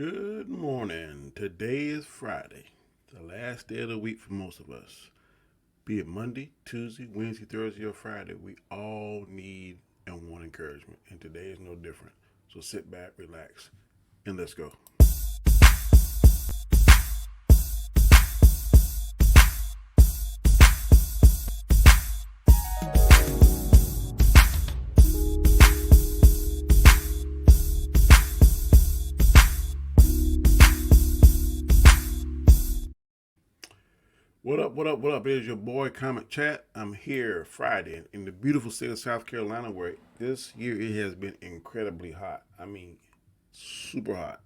Good morning. Today is Friday, the last day of the week for most of us. Be it Monday, Tuesday, Wednesday, Thursday, or Friday, we all need and want encouragement, and today is no different. So sit back, relax, and let's go. What up, what up, what up? It is your boy Comet Chat. I'm here Friday in the beautiful state of South Carolina where this year it has been incredibly hot. I mean, super hot.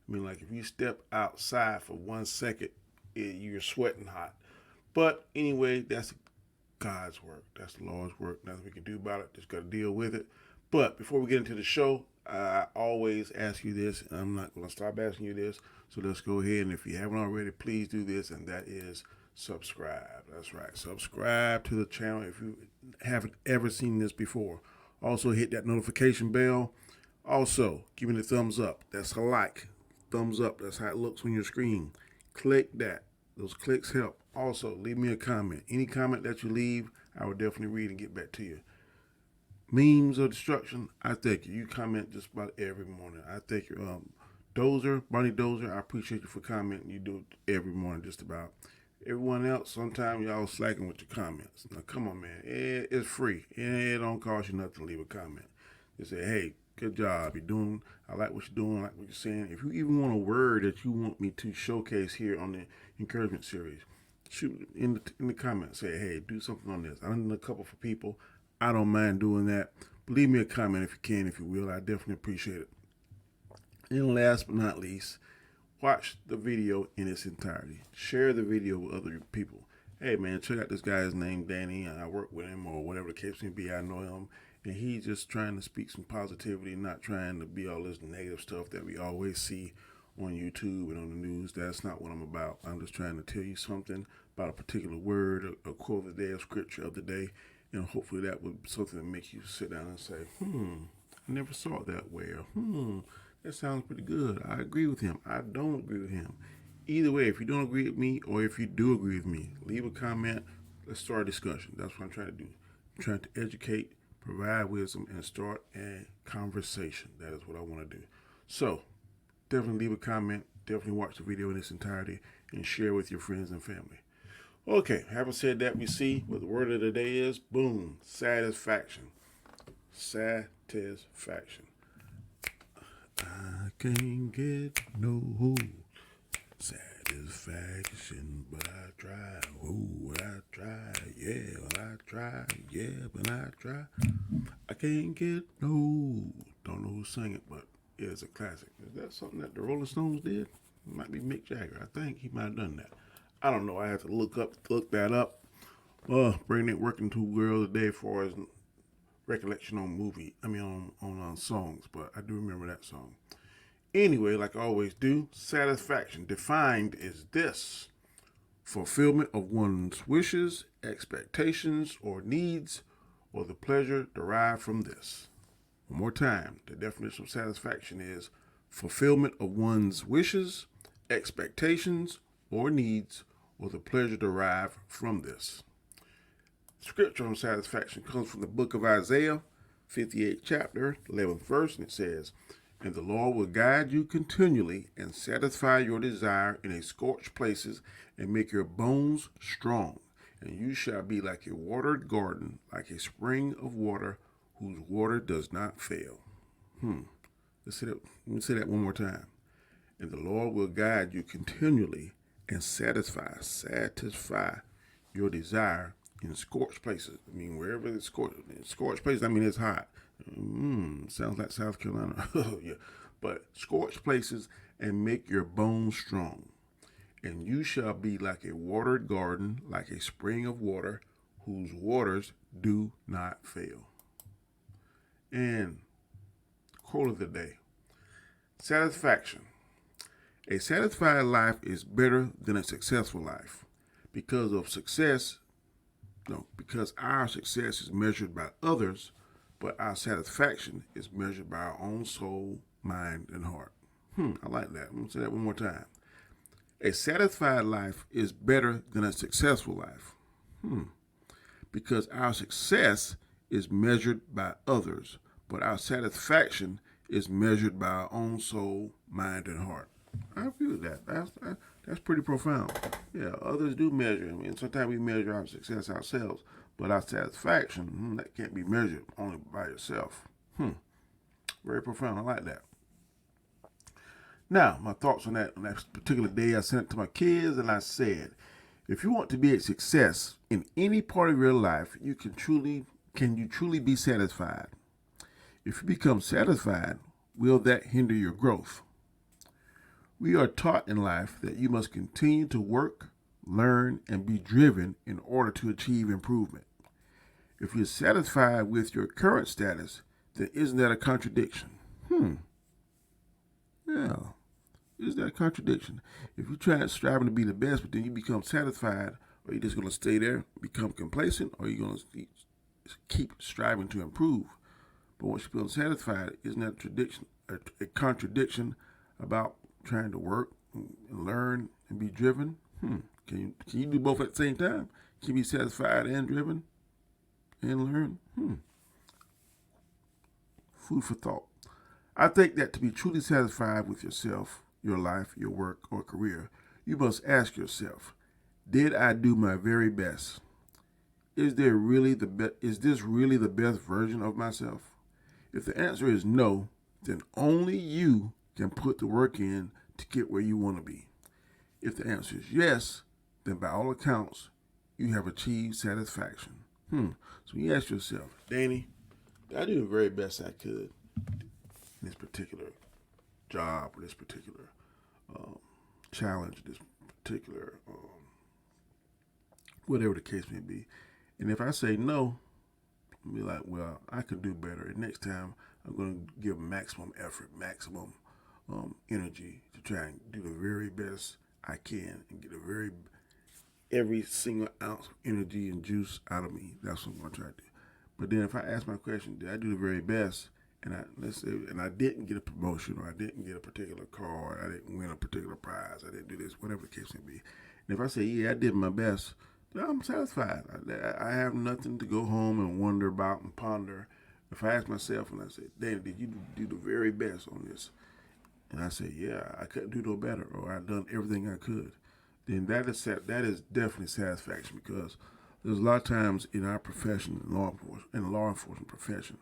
I mean, like if you step outside for 1 second, you're sweating hot. But anyway, that's God's work. That's the Lord's work. Nothing we can do about it. Just got to deal with it. But before we get into the show, I always ask you this, and I'm not going to stop asking you this. So let's go ahead, and if you haven't already, please do this, and that is subscribe. That's right. Subscribe to the channel if you haven't ever seen this before. Also, hit that notification bell. Also, give me the thumbs up. That's a like. Thumbs up. That's how it looks on your screen. Click that. Those clicks help. Also, leave me a comment. Any comment that you leave, I will definitely read and get back to you. Memes of destruction, I thank you. You comment just about every morning. I thank you. Dozer, Barney Dozer, I appreciate you for commenting. You do it every morning, just about. Everyone else, sometimes y'all slacking with your comments. Now, come on, man. It's free. It don't cost you nothing to leave a comment. Just say, hey, good job. You're doing, I like what you're doing, I like what you're saying. If you even want a word that you want me to showcase here on the encouragement series, shoot in the comments. Say, hey, do something on this. I'm in a couple for people. I don't mind doing that. But leave me a comment if you can, if you will. I definitely appreciate it. And last but not least, watch the video in its entirety. Share the video with other people. Hey man, check out this guy's name, Danny. I work with him or whatever the case may be. I know him. And he's just trying to speak some positivity, not trying to be all this negative stuff that we always see on YouTube and on the news. That's not what I'm about. I'm just trying to tell you something about a particular word, a quote of the day, a scripture of the day, and hopefully that would be something that makes you sit down and say, I never saw it that way, or that sounds pretty good. I agree with him. I don't agree with him. Either way, if you don't agree with me or if you do agree with me, leave a comment. Let's start a discussion. That's what I'm trying to do. I'm trying to educate, provide wisdom, and start a conversation. That is what I want to do. So, definitely leave a comment. Definitely watch the video in its entirety and share with your friends and family. Okay, having said that, we see what the word of the day is. Boom, satisfaction. Satisfaction. I can't get no satisfaction, but I try. Oh, I try. Yeah, I try. Yeah, but I try. I can't get no. Don't know who sang it, but it's a classic. Is that something that the Rolling Stones did? It might be Mick Jagger. I think he might have done that. I don't know. I have to look that up. Brain ain't working too well today for his recollection on movie. I mean on songs, but I do remember that song. Anyway, like I always do, satisfaction defined is this: fulfillment of one's wishes, expectations, or needs, or the pleasure derived from this. One more time, the definition of satisfaction is fulfillment of one's wishes, expectations, or needs, or the pleasure derived from this. Scripture on satisfaction comes from the book of Isaiah, 58th chapter, 11th verse, and it says, and the Lord will guide you continually and satisfy your desire in a scorched places and make your bones strong. And you shall be like a watered garden, like a spring of water whose water does not fail. Let me say that one more time. And the Lord will guide you continually and satisfy your desire in scorched places. I mean, wherever it's scorched places, I mean, it's hot. Sounds like South Carolina. Yeah. But scorched places and make your bones strong. And you shall be like a watered garden, like a spring of water, whose waters do not fail. And quote of the day: satisfaction. A satisfied life is better than a successful life. Because of success, no, because our success is measured by others, but our satisfaction is measured by our own soul, mind, and heart. I like that. I'm going to say that one more time. A satisfied life is better than a successful life. Because our success is measured by others, but our satisfaction is measured by our own soul, mind, and heart. I agree with that. That's pretty profound. Yeah, others do measure. I mean, sometimes we measure our success ourselves, but our satisfaction, that can't be measured only by yourself. Very profound. I like that. Now, my thoughts on that particular day, I sent it to my kids, and I said, if you want to be a success in any part of your life, can you truly be satisfied? If you become satisfied, will that hinder your growth? We are taught in life that you must continue to work, learn, and be driven in order to achieve improvement. If you're satisfied with your current status, then isn't that a contradiction? Yeah. Is that a contradiction? If you try striving to be the best, but then you become satisfied, or you're just going to stay there, become complacent, or you're going to keep striving to improve. But once you become satisfied, isn't that a contradiction about trying to work and learn and be driven? Can you do both at the same time? Can you be satisfied and driven and learn? Food for thought. I think that to be truly satisfied with yourself, your life, your work, or career, you must ask yourself, did I do my very best? Is this really the best version of myself? If the answer is no, then only you can put the work in to get where you want to be. If the answer is yes, then by all accounts, you have achieved satisfaction. So you ask yourself, Danny, did I do the very best I could in this particular job, or this particular challenge, this particular whatever the case may be? And if I say no, I'll be like, well, I could do better. And next time, I'm going to give maximum effort, maximum energy to try and do the very best I can and get every single ounce of energy and juice out of me. That's what I'm going to try to do. But then if I ask my question, did I do the very best? And I didn't get a promotion, or I didn't get a particular car, or I didn't win a particular prize, I didn't do this, whatever the case may be. And if I say, yeah, I did my best, then I'm satisfied. I have nothing to go home and wonder about and ponder. If I ask myself and I say, Danny, did you do the very best on this? And I say, yeah, I couldn't do no better, or I've done everything I could, then that is definitely satisfaction, because there's a lot of times in our profession, in the law enforcement profession,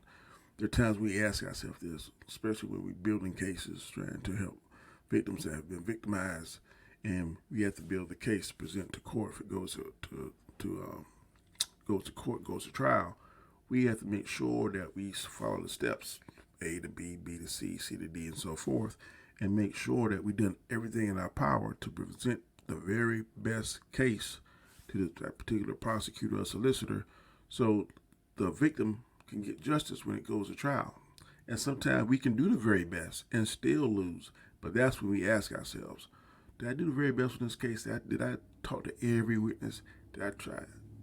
there are times we ask ourselves this, especially when we're building cases, trying to help victims that have been victimized, and we have to build the case to present to court. If it goes to trial, we have to make sure that we follow the steps, A to B, B to C, C to D, and so forth, and make sure that we've done everything in our power to present the very best case to that particular prosecutor or solicitor, so the victim can get justice when it goes to trial. And sometimes we can do the very best and still lose. But that's when we ask ourselves, did I do the very best in this case? Did I talk to every witness? Did I try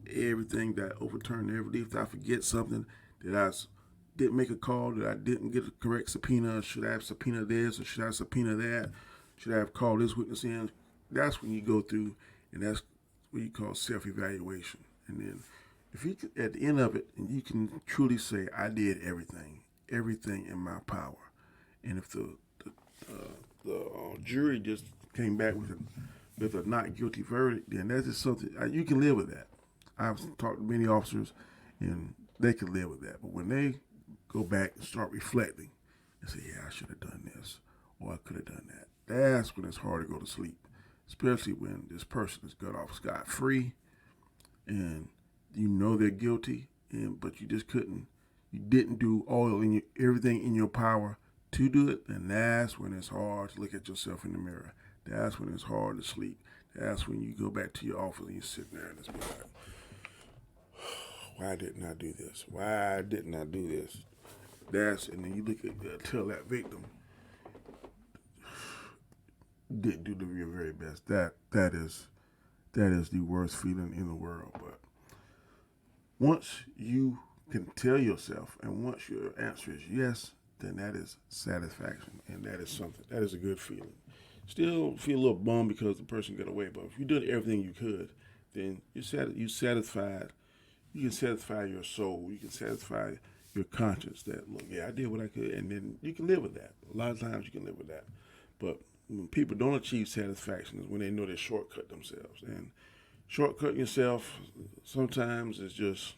everything? Did I overturn every leaf? Did I forget something? Didn't make a call? Did I didn't get a correct subpoena? Should I have subpoenaed this, or should I subpoena that? Should I have called this witness in? That's when you go through, and that's what you call self-evaluation. And then if you at the end of it, and you can truly say, I did everything in my power. And if the jury just came back with a not guilty verdict, then that's just something you can live with that. I've talked to many officers, and they can live with that. But when they go back and start reflecting and say, yeah, I should have done this, or I could have done that, that's when it's hard to go to sleep, especially when this person is got off scot-free, and you know they're guilty, but you didn't do everything in your power to do it, and that's when it's hard to look at yourself in the mirror. That's when it's hard to sleep. That's when you go back to your office and you're sitting there and it's like, why didn't I do this? Why didn't I do this? And then you look at tell that victim, didn't do your very best. That is the worst feeling in the world. But once you can tell yourself, and once your answer is yes, then that is satisfaction, and that is something. That is a good feeling. Still feel a little bummed because the person got away, but if you did everything you could, then you satisfied. You can satisfy your soul. You can satisfy your conscience that, look, yeah, I did what I could, and then you can live with that. A lot of times you can live with that. But when people don't achieve satisfaction is when they know they shortcut themselves. And shortcutting yourself sometimes is just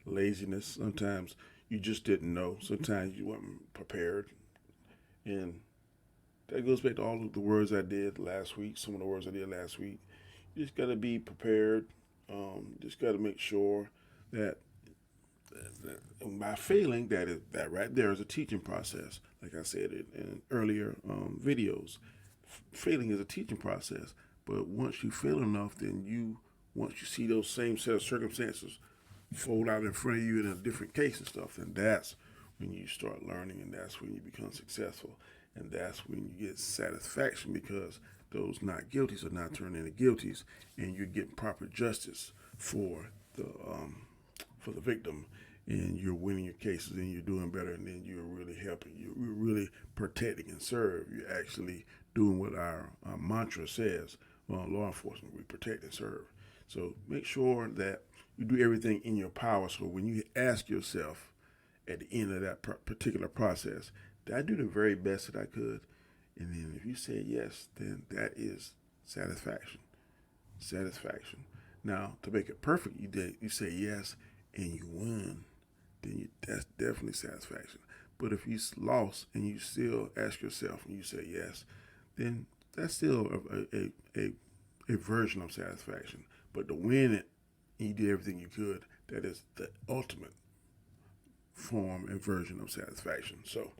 laziness. Sometimes you just didn't know. Sometimes you weren't prepared. And that goes back to all of the words I did last week, some of the words I did last week. You just got to be prepared. Just got to make sure that by failing, that right there is a teaching process. Like I said in earlier videos, failing is a teaching process. But once you fail enough, then once you see those same set of circumstances fold out in front of you in a different case and stuff, then that's when you start learning, and that's when you become successful, and that's when you get satisfaction because those not guilties are not turned into guilties, and you're getting proper justice for the victim, and you're winning your cases, and you're doing better, and then you're really helping. You're really protecting and serve. You're actually doing what our mantra says. Law enforcement, we protect and serve. So make sure that you do everything in your power. So when you ask yourself at the end of that particular process, did I do the very best that I could? And then if you say yes, then that is satisfaction. Satisfaction. Now, to make it perfect, you say yes and you won. Then that's definitely satisfaction. But if you lost and you still ask yourself and you say yes, then that's still a version of satisfaction. But to win it and you did everything you could, that is the ultimate form and version of satisfaction. So,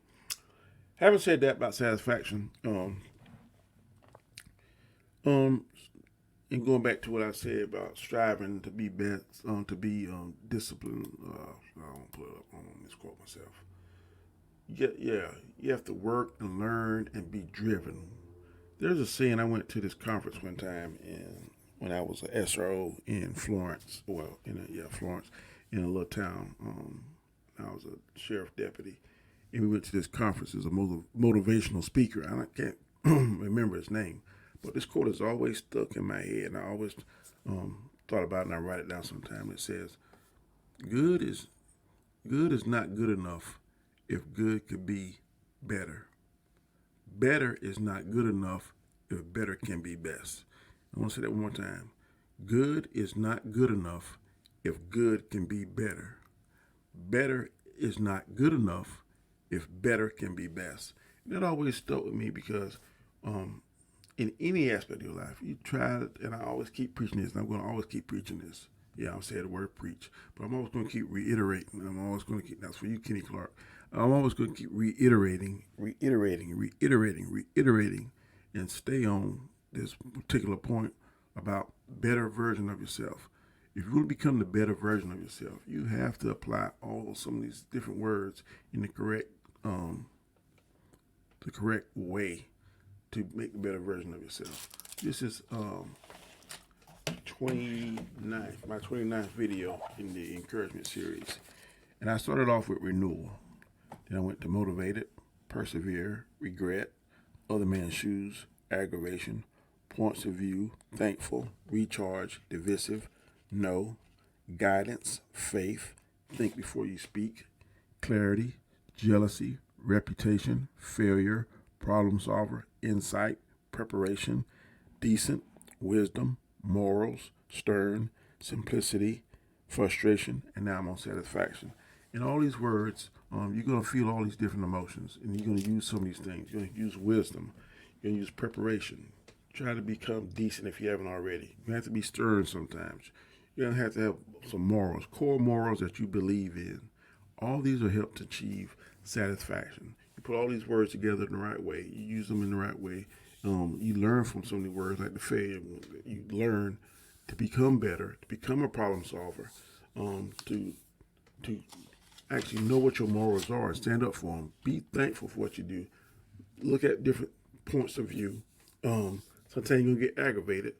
having said that about satisfaction, and going back to what I said about striving to be best, to be disciplined, I won't put it up. I won't misquote myself. Yeah, you have to work and learn and be driven. There's a saying. I went to this conference one time, when I was an SRO in Florence, Florence, in a little town. I was a sheriff deputy, and we went to this conference as a motivational speaker. I can't remember his name, but this quote has always stuck in my head, and I always thought about it, and I write it down sometimes. It says, "Good is not good enough if good could be better. Better is not good enough if better can be best." I want to say that one more time. Good is not good enough if good can be better. Better is not good enough if better can be best. And that always stuck with me because in any aspect of your life, you try it, and I always keep preaching this, and I'm going to always keep preaching this. Yeah, I'll say the word preach, but I'm always going to keep reiterating. I'm always going to keep, that's for you, Kenny Clark. I'm always going to keep reiterating, and stay on this particular point about better version of yourself. If you want to become the better version of yourself, you have to apply some of these different words in the correct way to make the better version of yourself. This is my 29th video in the encouragement series. And I started off with renewal. Then I went to motivated, persevere, regret, other man's shoes, aggravation, points of view, thankful, recharge, divisive, no, guidance, faith, think before you speak, clarity, jealousy, reputation, failure, problem solver, insight, preparation, decent, wisdom, morals, stern, simplicity, frustration, and now I'm on satisfaction. In all these words, you're going to feel all these different emotions, and you're going to use some of these things. You're going to use wisdom. You're going to use preparation. Try to become decent if you haven't already. You have to be stern sometimes. You're going to have some morals, core morals that you believe in. All these will help to achieve satisfaction. You put all these words together in the right way. You use them in the right way. You learn from some of the words, like the failure. You learn to become better, to become a problem solver, to actually know what your morals are and stand up for them. Be thankful for what you do. Look at different points of view. Sometimes you're going to get aggravated,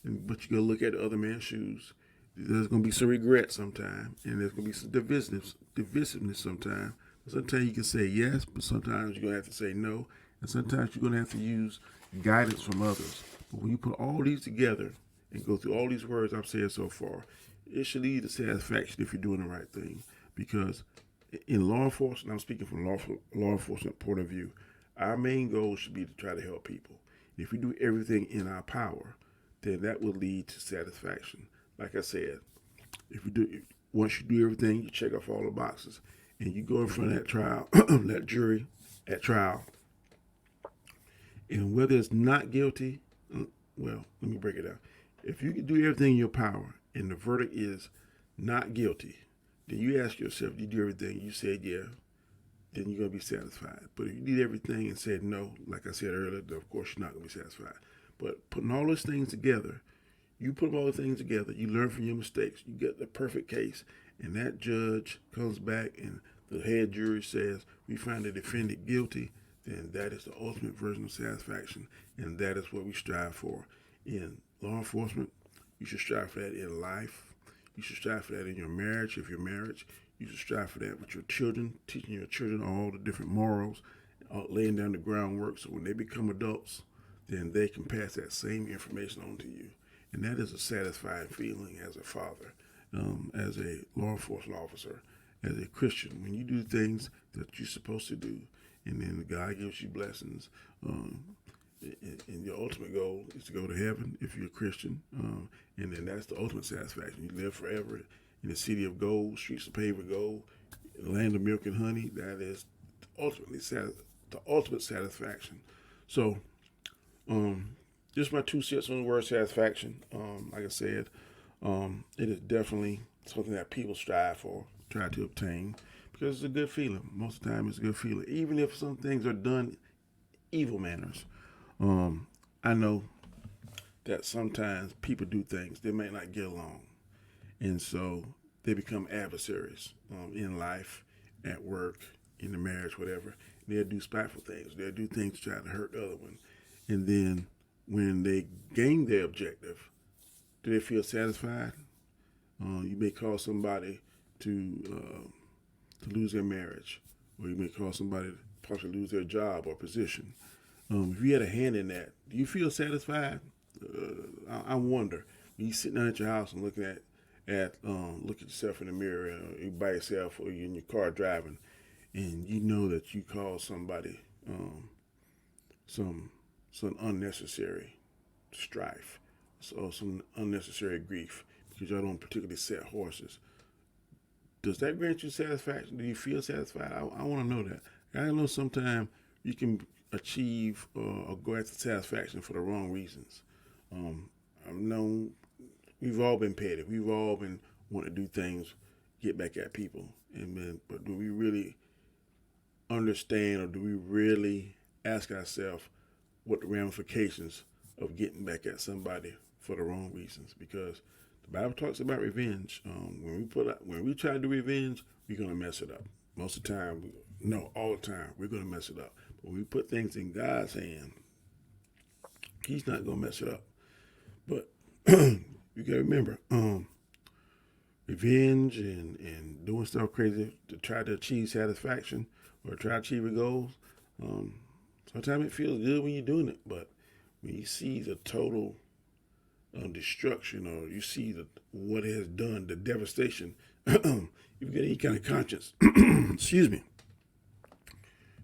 but you're going to look at the other man's shoes. There's going to be some regret sometimes, and there's going to be some divisiveness sometimes, Sometimes you can say yes, but sometimes you're going to have to say no. And sometimes you're going to have to use guidance from others. But when you put all these together and go through all these words I've said so far, it should lead to satisfaction if you're doing the right thing. Because in law enforcement, I'm speaking from law enforcement point of view, our main goal should be to try to help people. If we do everything in our power, then that will lead to satisfaction. Like I said, if you do, once you do everything, you check off all the boxes, and you go in front of that trial, that jury at trial, and whether it's not guilty, well, let me break it down. If you can do everything in your power, and the verdict is not guilty, then you ask yourself, you do everything, you said yeah, then you're going to be satisfied. But if you did everything and said no, like I said earlier, then of course you're not going to be satisfied. But putting all those things together, you put all the things together, you learn from your mistakes, you get the perfect case, and that judge comes back and the head jury says, we find the defendant guilty, then that is the ultimate version of satisfaction, and that is what we strive for in law enforcement. You should strive for that in life. You should strive for that in your marriage, if you're married. You should strive for that with your children, teaching your children all the different morals, laying down the groundwork so when they become adults, then they can pass that same information on to you. And that is a satisfying feeling as a father, as a law enforcement officer, as a Christian. When you do things that you're supposed to do, and then God gives you blessings, and your ultimate goal is to go to heaven if you're a Christian, and then that's the ultimate satisfaction. You live forever in the city of gold, streets of paved with gold, land of milk and honey. That is ultimately the ultimate satisfaction. So, just my 2 cents on the word satisfaction. Like I said, it is definitely something that people strive for, try to obtain, because it's a good feeling. Most of the time, it's a good feeling, even if some things are done evil manners. I know that sometimes people do things they may not get along, and so they become adversaries in life, at work, in the marriage, whatever. They'll do spiteful things. They'll do things to try to hurt the other one, and then when they gain their objective, do they feel satisfied? You may cause somebody to lose their marriage, or you may cause somebody to possibly lose their job or position. If you had a hand in that, do you feel satisfied? I wonder. When you're sitting down at your house and looking look at yourself in the mirror, you by yourself, or you're in your car driving, and you know that you caused somebody some unnecessary strife, so some unnecessary grief because y'all don't particularly set horses. Does that grant you satisfaction? Do you feel satisfied? I want to know that. I know sometimes you can achieve or go after satisfaction for the wrong reasons. I know we've all been petty. We've all been wanting to do things, get back at people. But do we really understand, or do we really ask ourselves what the ramifications of getting back at somebody for the wrong reasons? Because the Bible talks about revenge. When we try to do revenge, we're gonna mess it up. Most of the time, no, all the time, we're gonna mess it up. But when we put things in God's hand, He's not gonna mess it up. But you gotta remember, revenge and doing stuff crazy to try to achieve satisfaction or try to achieve your goals. Sometimes it feels good when you're doing it, but when you see the total destruction, or you see what it has done, the devastation, if you get any kind of conscience, excuse me,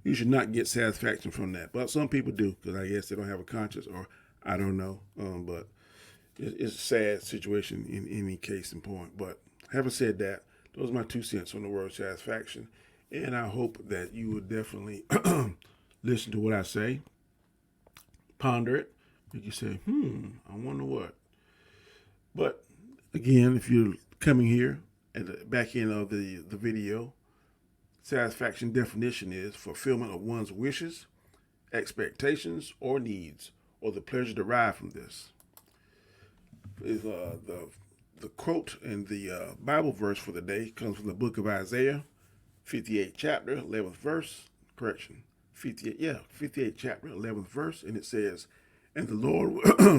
you should not get satisfaction from that. But some people do, because I guess they don't have a conscience, or I don't know. But it's a sad situation in any case in point. But having said that, those are my 2 cents on the word satisfaction. And I hope that you will definitely listen to what I say, ponder it. You say, I wonder what. But again, if you're coming here at the back end of the video, satisfaction definition is fulfillment of one's wishes, expectations, or needs, or the pleasure derived from this. Is the quote and the Bible verse for the day comes from the book of Isaiah, 58th chapter, 11th verse. Correction, 58th chapter, 11th verse, and it says, "And the Lord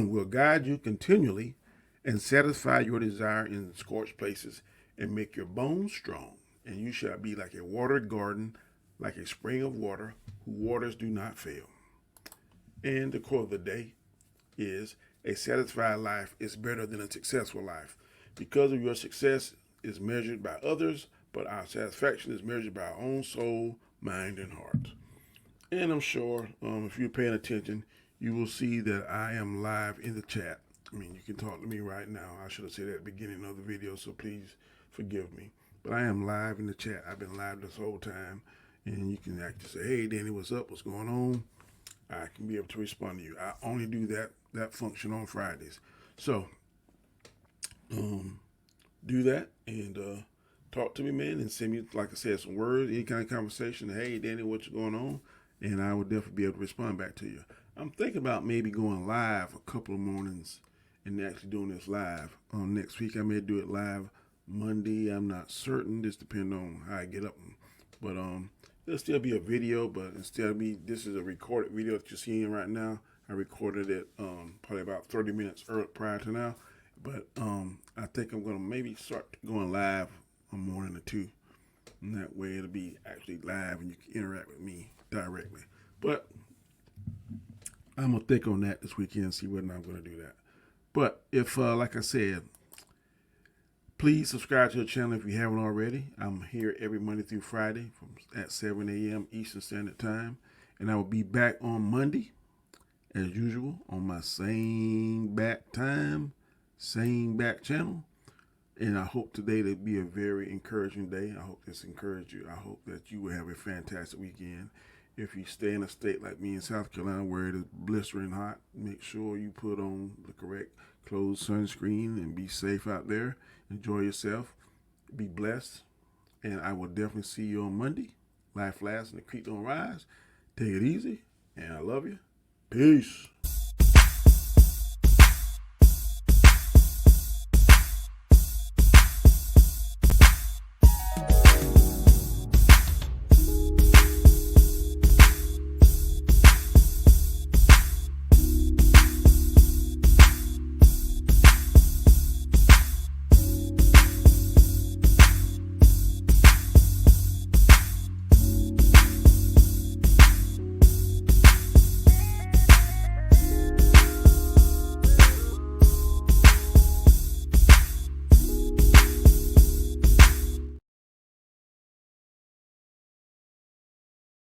will guide you continually, and satisfy your desire in scorched places, and make your bones strong. And you shall be like a watered garden like a spring of water, whose waters do not fail. And the quote of the day is, a satisfied life is better than a successful life. Because of your success is measured by others, but our satisfaction is measured by our own soul, mind, and heart. And I'm sure if you're paying attention, you will see that I am live in the chat. I mean, you can talk to me right now. I should have said that at the beginning of the video, so please forgive me. But I am live in the chat. I've been live this whole time. And you can actually say, hey, Danny, what's up? What's going on? I can be able to respond to you. I only do that function on Fridays. So, do that and talk to me, man, and send me, like I said, some words, any kind of conversation. Hey, Danny, what's going on? And I will definitely be able to respond back to you. I'm thinking about maybe going live a couple of mornings and actually doing this live. Next week, I may do it live Monday. I'm not certain. Just depends on how I get up. But it'll still be a video, but instead of me, this is a recorded video that you're seeing right now. I recorded it probably about 30 minutes prior to now. But I think I'm going to maybe start going live a morning or two. And that way it'll be actually live and you can interact with me directly. But I'm going to think on that this weekend and see whether I'm going to do that. But if, like I said, please subscribe to the channel if you haven't already. I'm here every Monday through Friday at 7 a.m. Eastern Standard Time. And I will be back on Monday, as usual, on my same back time, same back channel. And I hope today to be a very encouraging day. I hope this encouraged you. I hope that you will have a fantastic weekend. If you stay in a state like me in South Carolina where it is blistering hot, make sure you put on the correct clothes, sunscreen, and be safe out there. Enjoy yourself. Be blessed. And I will definitely see you on Monday. Life lasts and the creek don't rise. Take it easy. And I love you. Peace.